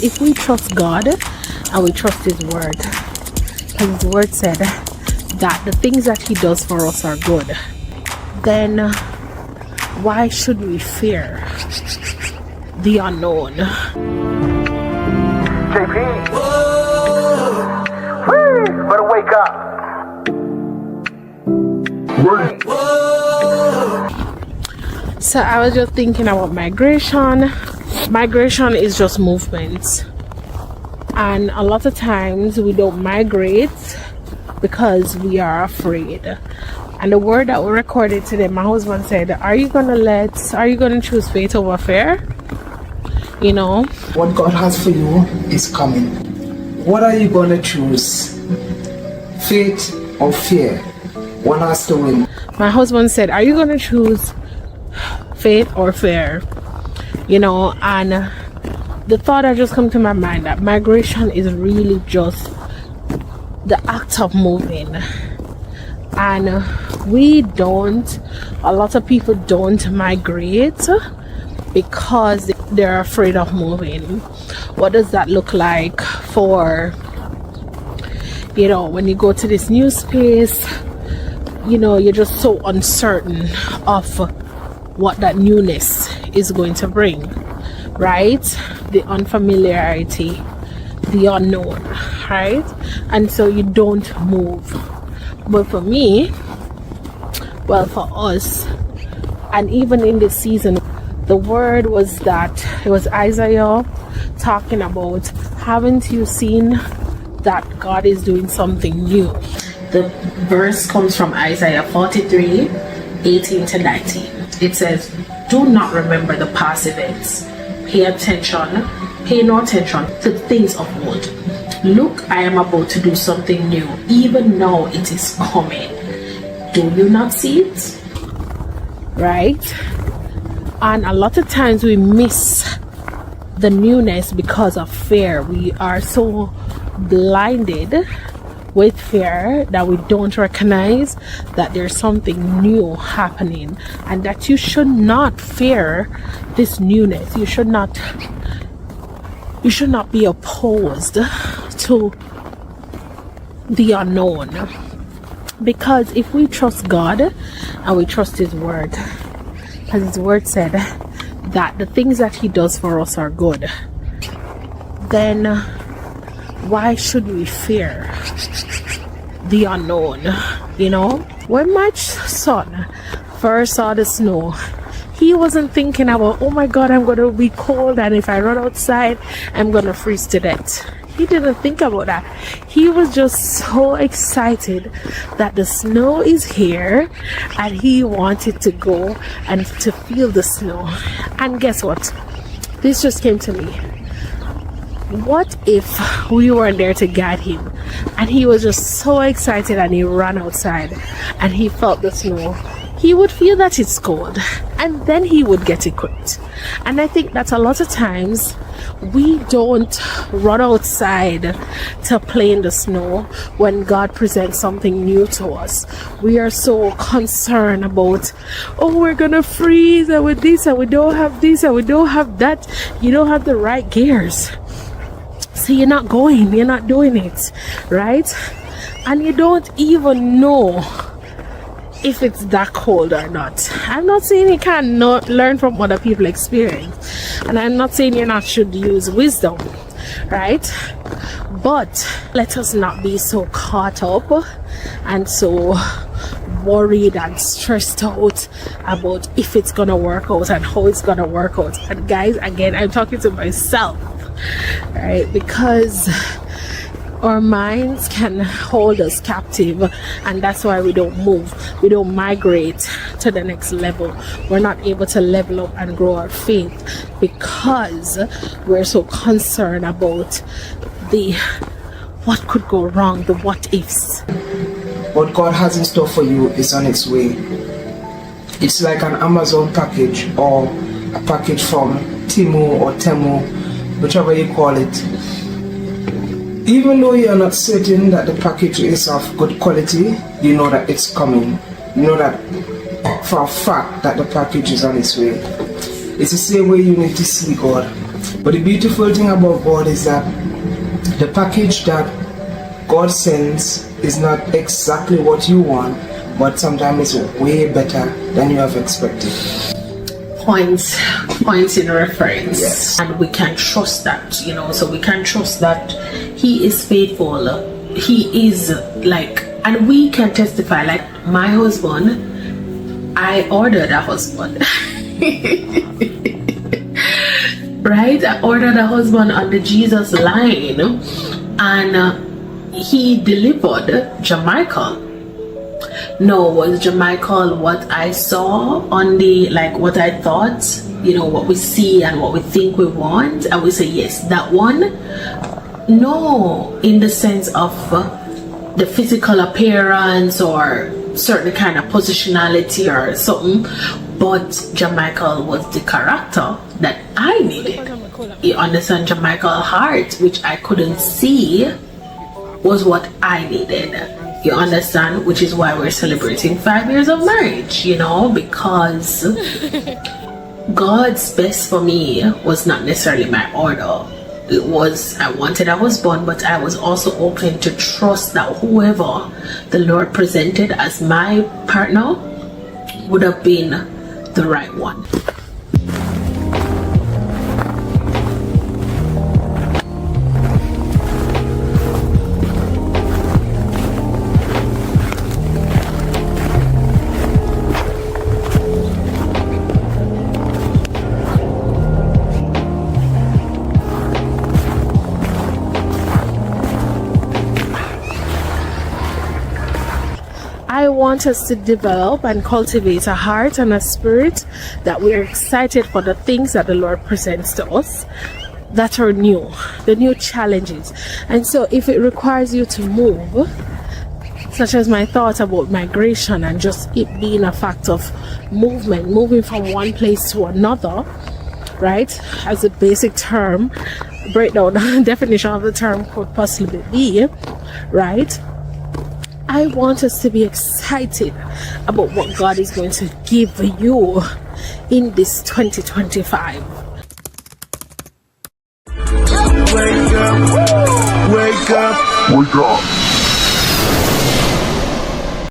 if we trust God and we trust his word, because his word said that the things that he does for us are good, then why should we fear the unknown? JP, woo, better wake up. So I was just thinking about migration. Migration is just movement, and a lot of times we don't migrate because we are afraid. And the word that we recorded today, my husband said, are you gonna choose faith over fear? You know, what God has for you is coming. What are you gonna choose? Faith or fear? One has to win. My husband said, are you gonna choose faith or fear? You know, and the thought that just come to my mind that migration is really just the act of moving. And a lot of people don't migrate because they're afraid of moving. What does that look like for, you know, when you go to this new space, you know, you're just so uncertain of what that newness is going to bring, right? The unfamiliarity, the unknown, right? And so you don't move. But for me, well, for us, and even in this season, the word was that it was Isaiah talking about, haven't you seen that God is doing something new? The verse comes from Isaiah 43, 18 to 19. It says, do not remember the past events. Pay no attention to things of old. Look, I am about to do something new. Even now it is coming. Do you not see it? Right? And a lot of times we miss the newness because of fear. We are so blinded with fear that we don't recognize that there's something new happening, and that you should not fear this newness. You should not be opposed to the unknown, because if we trust God and we trust his word, because his word said that the things that he does for us are good, then why should we fear the unknown? You know, when my son first saw the snow, he wasn't thinking about, oh my God, I'm going to be cold, and if I run outside, I'm going to freeze to death. He didn't think about that. He was just so excited that the snow is here, and he wanted to go and to feel the snow. And guess what? This just came to me. What if we weren't there to guide him, and he was just so excited and he ran outside and he felt the snow? He would feel that it's cold, and then he would get equipped. And I think that a lot of times we don't run outside to play in the snow when God presents something new to us. We are so concerned about, oh, we're gonna freeze, and with this, and we don't have this, and we don't have that. You don't have the right gears, so you're not going, you're not doing it, right? And you don't even know if it's that cold or not. I'm not saying you can't not learn from other people's experience, and I'm not saying you not should use wisdom, right? But let us not be so caught up and so worried and stressed out about if it's gonna work out and how it's gonna work out. And guys, again, I'm talking to myself, right? Because our minds can hold us captive, and that's why we don't move, we don't migrate to the next level. We're not able to level up and grow our faith because we're so concerned about the what could go wrong, the what ifs. What God has in store for you is on its way. It's like an Amazon package or a package from Timu or Temu, whichever you call it. Even though you are not certain that the package is of good quality, you know that it's coming. You know that for a fact that the package is on its way. It's the same way you need to see God. But the beautiful thing about God is that the package that God sends is not exactly what you want, but sometimes it's way better than you have expected. Points in reference. Yes. And we can trust that, so we can trust that He is faithful. He is and we can testify, like my husband, I ordered a husband. Right? I ordered a husband on the Jesus line, and he delivered Jamaica. No, was Jamaica what I saw on the, what I thought, what we see and what we think we want, and we say, yes, that one? No, in the sense of the physical appearance or certain kind of positionality or something, but Jamaica was the character that I needed. You understand? Jamaica heart, which I couldn't see, was what I needed. You understand? Which is why we're celebrating 5 years of marriage, because God's best for me was not necessarily my order. It was, I wanted a husband, but I was also open to trust that whoever the Lord presented as my partner would have been the right one. I want us to develop and cultivate a heart and a spirit that we're excited for the things that the Lord presents to us that are new, the new challenges. And so if it requires you to move, such as my thought about migration and just it being a fact of movement, moving from one place to another, right, as a basic term, breakdown, definition of the term could possibly be, right, I want us to be excited about what God is going to give you in this 2025. Wake up, wake up, wake up.